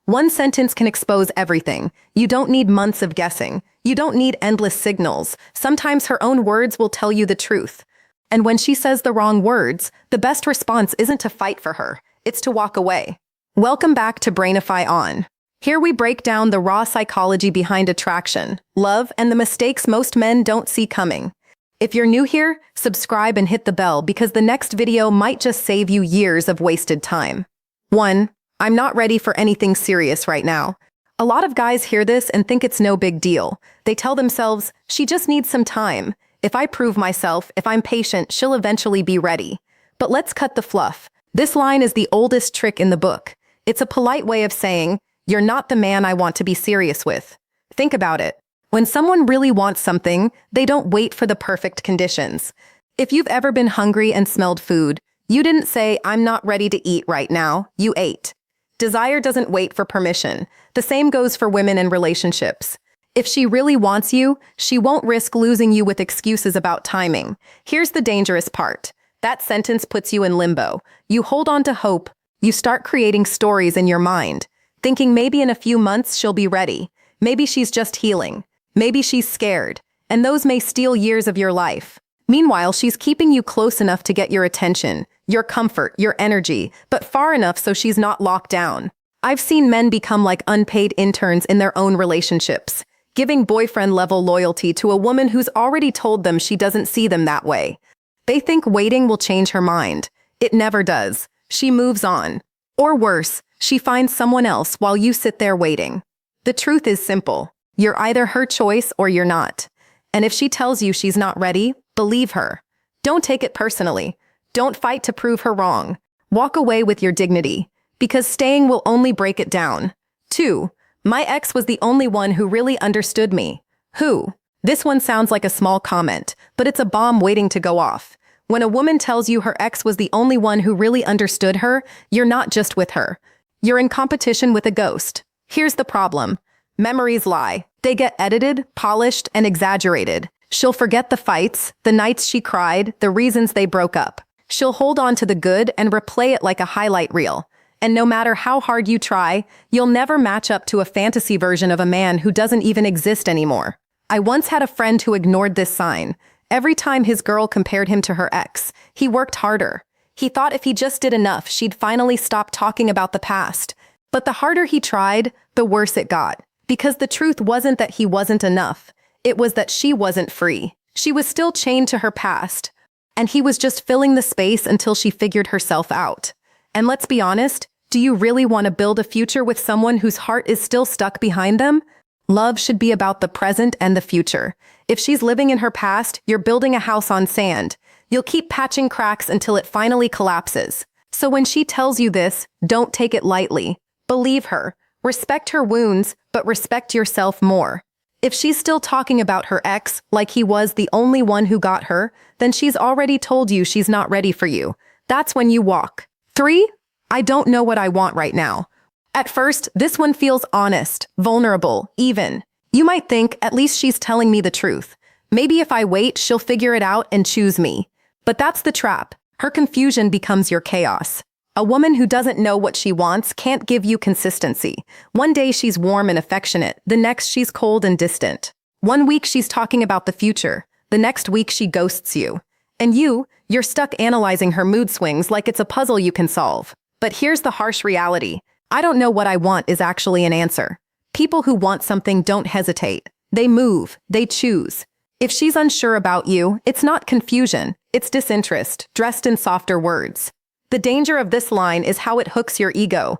One sentence can expose everything. You don't need months of guessing. You don't need endless signals. Sometimes her own words will tell you the truth. And when she says the wrong words, the best response isn't to fight for her. It's to walk away. Welcome back to Brainify On. Here we break down the raw psychology behind attraction, love, and the mistakes most men don't see coming. If you're new here, subscribe and hit the bell because the next video might just save you years of wasted time. 1. I'm not ready for anything serious right now. A lot of guys hear this and think it's no big deal. They tell themselves, she just needs some time. If I prove myself, if I'm patient, she'll eventually be ready. But let's cut the fluff. This line is the oldest trick in the book. It's a polite way of saying, you're not the man I want to be serious with. Think about it. When someone really wants something, they don't wait for the perfect conditions. If you've ever been hungry and smelled food, you didn't say, I'm not ready to eat right now. You ate. Desire doesn't wait for permission. The same goes for women in relationships. If she really wants you, she won't risk losing you with excuses about timing. Here's the dangerous part. That sentence puts you in limbo. You hold on to hope. You start creating stories in your mind, thinking maybe in a few months she'll be ready. Maybe she's just healing. Maybe she's scared. And those may steal years of your life. Meanwhile, she's keeping you close enough to get your attention, your comfort, your energy, but far enough so she's not locked down. I've seen men become like unpaid interns in their own relationships, giving boyfriend-level loyalty to a woman who's already told them she doesn't see them that way. They think waiting will change her mind. It never does. She moves on. Or worse, she finds someone else while you sit there waiting. The truth is simple. You're either her choice or you're not. And if she tells you she's not ready, believe her. Don't take it personally. Don't fight to prove her wrong. Walk away with your dignity, because staying will only break it down. 2. My ex was the only one who really understood me. Who? This one sounds like a small comment, but it's a bomb waiting to go off. When a woman tells you her ex was the only one who really understood her, you're not just with her. You're in competition with a ghost. Here's the problem. Memories lie. They get edited, polished, and exaggerated. She'll forget the fights, the nights she cried, the reasons they broke up. She'll hold on to the good and replay it like a highlight reel. And no matter how hard you try, you'll never match up to a fantasy version of a man who doesn't even exist anymore. I once had a friend who ignored this sign. Every time his girl compared him to her ex, he worked harder. He thought if he just did enough, she'd finally stop talking about the past. But the harder he tried, the worse it got. Because the truth wasn't that he wasn't enough. It was that she wasn't free. She was still chained to her past. And he was just filling the space until she figured herself out. And let's be honest, do you really want to build a future with someone whose heart is still stuck behind them? Love should be about the present and the future. If she's living in her past, you're building a house on sand. You'll keep patching cracks until it finally collapses. So when she tells you this, don't take it lightly. Believe her. Respect her wounds, but respect yourself more. If she's still talking about her ex like he was the only one who got her, then she's already told you she's not ready for you. That's when you walk. 3. I don't know what I want right now. At first, this one feels honest, vulnerable, even. You might think, at least she's telling me the truth. Maybe if I wait, she'll figure it out and choose me. But that's the trap. Her confusion becomes your chaos. A woman who doesn't know what she wants can't give you consistency. One day she's warm and affectionate, the next she's cold and distant. One week she's talking about the future, the next week she ghosts you. And you're stuck analyzing her mood swings like it's a puzzle you can solve. But here's the harsh reality. I don't know what I want is actually an answer. People who want something don't hesitate. They move, they choose. If she's unsure about you, it's not confusion, it's disinterest, dressed in softer words. The danger of this line is how it hooks your ego.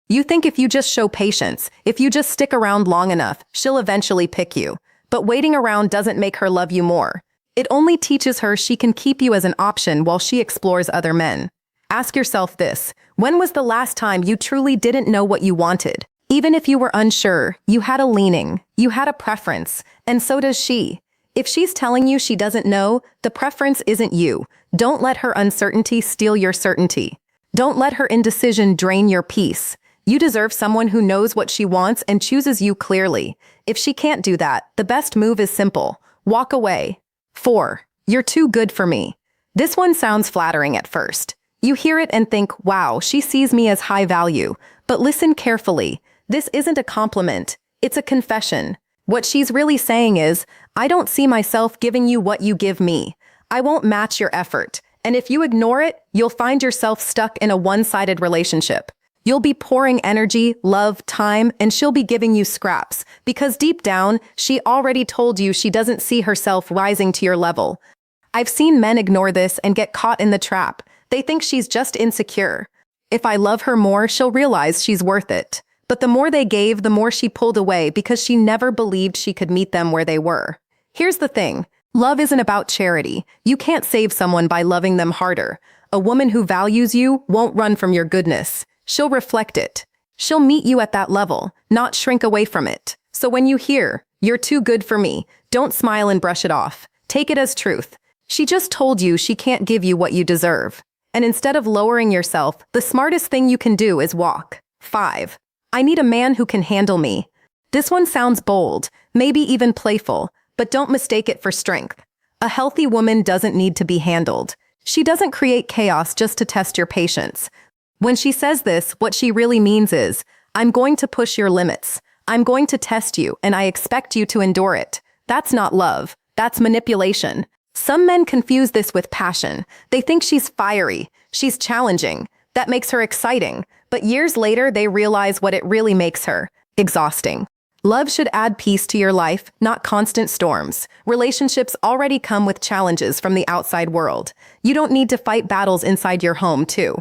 You think if you just show patience, if you just stick around long enough, she'll eventually pick you. But waiting around doesn't make her love you more. It only teaches her she can keep you as an option while she explores other men. Ask yourself this: when was the last time you truly didn't know what you wanted? Even if you were unsure, you had a leaning, you had a preference, and so does she. If she's telling you she doesn't know, the preference isn't you. Don't let her uncertainty steal your certainty. Don't let her indecision drain your peace. You deserve someone who knows what she wants and chooses you clearly. If she can't do that, the best move is simple: walk away. 4. You're too good for me. This one sounds flattering at first. You hear it and think, wow, she sees me as high value. But listen carefully. This isn't a compliment, it's a confession. What she's really saying is, I don't see myself giving you what you give me. I won't match your effort. And if you ignore it, you'll find yourself stuck in a one-sided relationship. You'll be pouring energy, love, time, and she'll be giving you scraps, because deep down, she already told you she doesn't see herself rising to your level. I've seen men ignore this and get caught in the trap. They think she's just insecure. If I love her more, she'll realize she's worth it. But the more they gave, the more she pulled away because she never believed she could meet them where they were. Here's the thing. Love isn't about charity. You can't save someone by loving them harder. A woman who values you won't run from your goodness. She'll reflect it. She'll meet you at that level, not shrink away from it. So when you hear, "You're too good for me," don't smile and brush it off. Take it as truth. She just told you she can't give you what you deserve. And instead of lowering yourself, the smartest thing you can do is walk. 5. I need a man who can handle me. This one sounds bold, maybe even playful, but don't mistake it for strength. A healthy woman doesn't need to be handled. She doesn't create chaos just to test your patience. When she says this, what she really means is, I'm going to push your limits. I'm going to test you, and I expect you to endure it. That's not love. That's manipulation. Some men confuse this with passion. They think she's fiery, she's challenging. That makes her exciting. But years later, they realize what it really makes her: exhausting. Love should add peace to your life, not constant storms. Relationships already come with challenges from the outside world. You don't need to fight battles inside your home, too.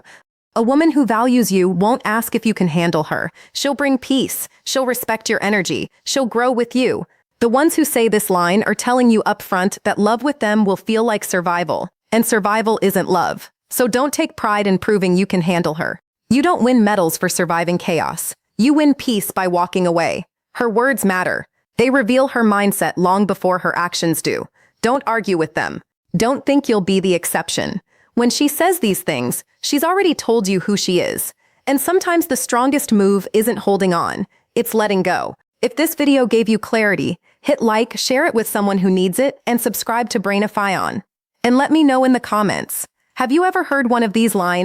A woman who values you won't ask if you can handle her. She'll bring peace. She'll respect your energy. She'll grow with you. The ones who say this line are telling you upfront that love with them will feel like survival, and survival isn't love. So don't take pride in proving you can handle her. You don't win medals for surviving chaos. You win peace by walking away. Her words matter. They reveal her mindset long before her actions do. Don't argue with them. Don't think you'll be the exception. When she says these things, she's already told you who she is. And sometimes the strongest move isn't holding on, it's letting go. If this video gave you clarity, hit like, share it with someone who needs it, and subscribe to Brainify On. And let me know in the comments, have you ever heard one of these lines?